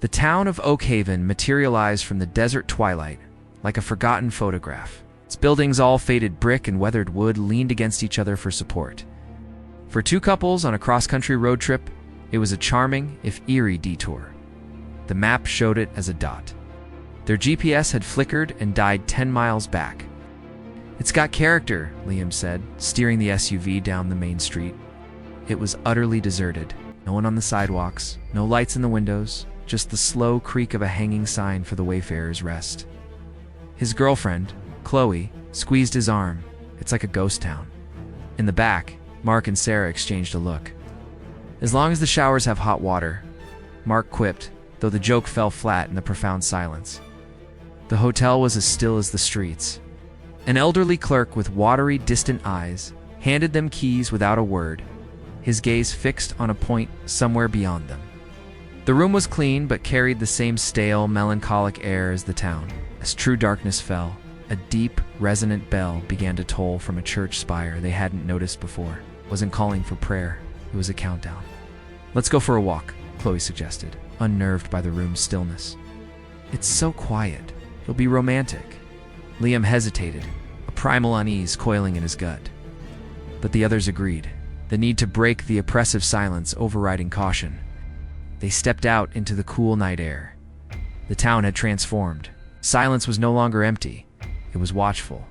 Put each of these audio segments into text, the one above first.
The town of Oak Haven materialized from the desert twilight like a forgotten photograph. Its buildings, all faded brick and weathered wood, leaned against each other for support. For two couples on a cross-country road trip, it was a charming, if eerie, detour. The map showed it as a dot. Their GPS had flickered and died 10 miles back. "It's got character," Liam said, steering the SUV down the main street. It was utterly deserted. No one on the sidewalks, no lights in the windows, just the slow creak of a hanging sign for the wayfarer's rest. His girlfriend, Chloe, squeezed his arm. "It's like a ghost town." In the back, Mark and Sarah exchanged a look. "As long as the showers have hot water," Mark quipped, though the joke fell flat in the profound silence. The hotel was as still as the streets. An elderly clerk with watery, distant eyes handed them keys without a word, his gaze fixed on a point somewhere beyond them. The room was clean, but carried the same stale, melancholic air as the town. As true darkness fell, a deep, resonant bell began to toll from a church spire they hadn't noticed before. It wasn't calling for prayer, it was a countdown. "Let's go for a walk," Chloe suggested, unnerved by the room's stillness. "It's so quiet. It'll be romantic." Liam hesitated, a primal unease coiling in his gut. But the others agreed, the need to break the oppressive silence overriding caution. They stepped out into the cool night air. The town had transformed. Silence was no longer empty. It was watchful.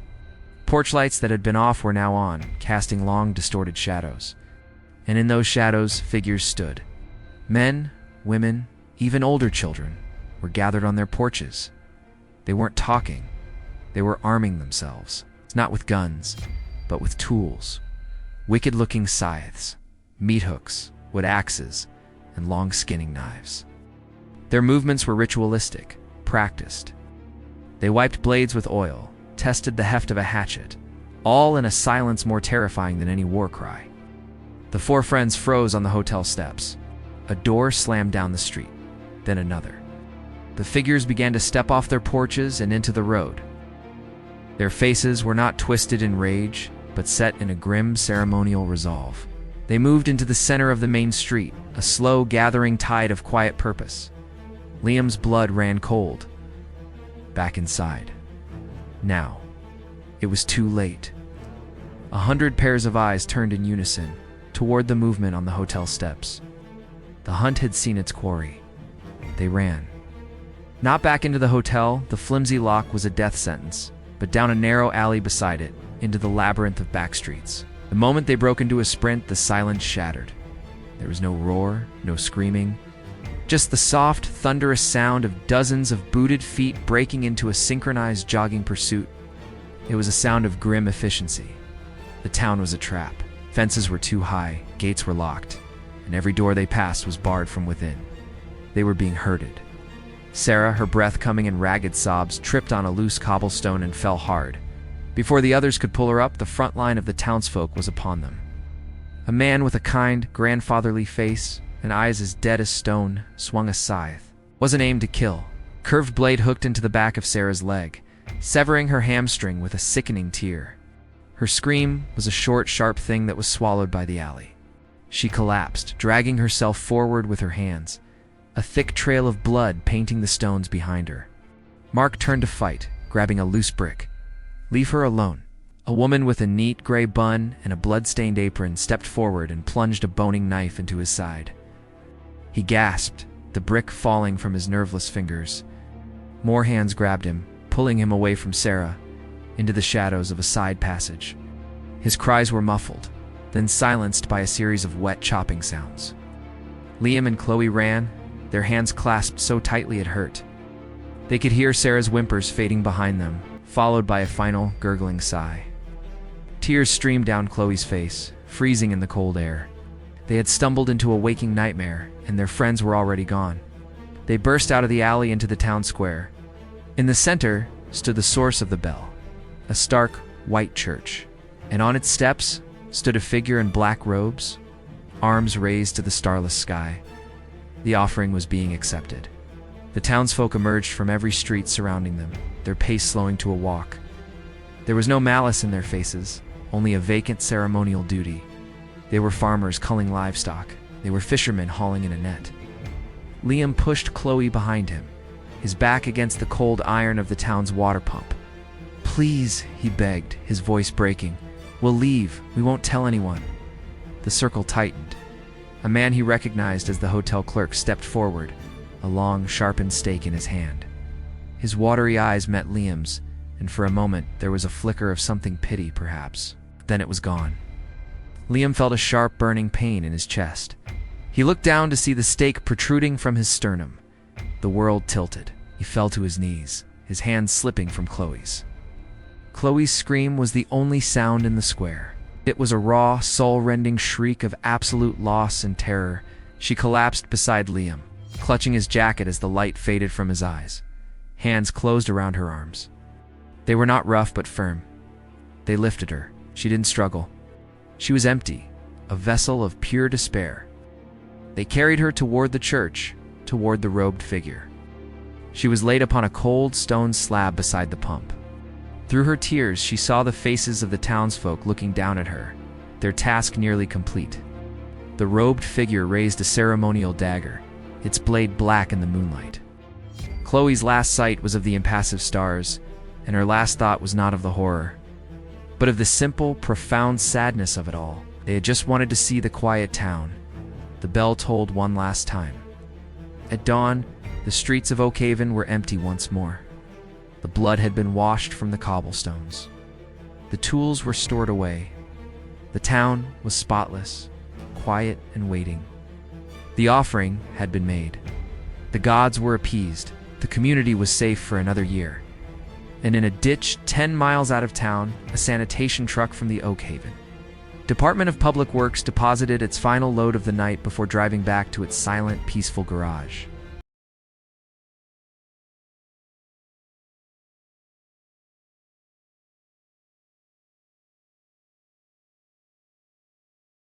Porch lights that had been off were now on, casting long, distorted shadows. And in those shadows, figures stood. Men, women, even older children were gathered on their porches. They weren't talking. They were arming themselves, not with guns, but with tools. Wicked-looking scythes, meat hooks, wood axes, and long skinning knives. Their movements were ritualistic, practiced. They wiped blades with oil, tested the heft of a hatchet, all in a silence more terrifying than any war cry. The four friends froze on the hotel steps. A door slammed down the street, then another. The figures began to step off their porches and into the road. Their faces were not twisted in rage, but set in a grim ceremonial resolve. They moved into the center of the main street, a slow gathering tide of quiet purpose. Liam's blood ran cold. Back inside. Now. It was too late. 100 pairs of eyes turned in unison toward the movement on the hotel steps. The hunt had seen its quarry. They ran. Not back into the hotel, the flimsy lock was a death sentence, but down a narrow alley beside it, into the labyrinth of back streets. The moment they broke into a sprint, the silence shattered. There was no roar, no screaming, just the soft, thunderous sound of dozens of booted feet breaking into a synchronized jogging pursuit. It was a sound of grim efficiency. The town was a trap. Fences were too high, gates were locked, and every door they passed was barred from within. They were being herded. Sarah, her breath coming in ragged sobs, tripped on a loose cobblestone and fell hard. Before the others could pull her up, the front line of the townsfolk was upon them. A man with a kind, grandfatherly face and eyes as dead as stone swung a scythe. It wasn't aimed to kill. Curved blade hooked into the back of Sarah's leg, severing her hamstring with a sickening tear. Her scream was a short, sharp thing that was swallowed by the alley. She collapsed, dragging herself forward with her hands, a thick trail of blood painting the stones behind her. Mark turned to fight, grabbing a loose brick. "Leave her alone." A woman with a neat gray bun and a blood-stained apron stepped forward and plunged a boning knife into his side. He gasped, the brick falling from his nerveless fingers. More hands grabbed him, pulling him away from Sarah, into the shadows of a side passage. His cries were muffled, then silenced by a series of wet chopping sounds. Liam and Chloe ran, their hands clasped so tightly it hurt. They could hear Sarah's whimpers fading behind them, followed by a final, gurgling sigh. Tears streamed down Chloe's face, freezing in the cold air. They had stumbled into a waking nightmare, and their friends were already gone. They burst out of the alley into the town square. In the center stood the source of the bell, a stark, white church, and on its steps stood a figure in black robes, arms raised to the starless sky. The offering was being accepted. The townsfolk emerged from every street surrounding them, their pace slowing to a walk. There was no malice in their faces, only a vacant ceremonial duty. They were farmers culling livestock. They were fishermen hauling in a net. Liam pushed Chloe behind him, his back against the cold iron of the town's water pump. "Please," he begged, his voice breaking. "We'll leave. We won't tell anyone." The circle tightened. A man he recognized as the hotel clerk stepped forward, a long, sharpened stake in his hand. His watery eyes met Liam's, and for a moment there was a flicker of something pity, perhaps. Then it was gone. Liam felt a sharp, burning pain in his chest. He looked down to see the stake protruding from his sternum. The world tilted. He fell to his knees, his hands slipping from Chloe's. Chloe's scream was the only sound in the square. It was a raw, soul-rending shriek of absolute loss and terror. She collapsed beside Liam, clutching his jacket as the light faded from his eyes. Hands closed around her arms. They were not rough but firm. They lifted her. She didn't struggle. She was empty, a vessel of pure despair. They carried her toward the church, toward the robed figure. She was laid upon a cold stone slab beside the pump. Through her tears, she saw the faces of the townsfolk looking down at her, their task nearly complete. The robed figure raised a ceremonial dagger, its blade black in the moonlight. Chloe's last sight was of the impassive stars, and her last thought was not of the horror, but of the simple, profound sadness of it all. They had just wanted to see the quiet town. The bell tolled one last time. At dawn, the streets of Oakhaven were empty once more. The blood had been washed from the cobblestones. The tools were stored away. The town was spotless, quiet and waiting. The offering had been made. The gods were appeased. The community was safe for another year. And in a ditch 10 miles out of town, a sanitation truck from the Oakhaven Department of Public Works deposited its final load of the night before driving back to its silent, peaceful garage.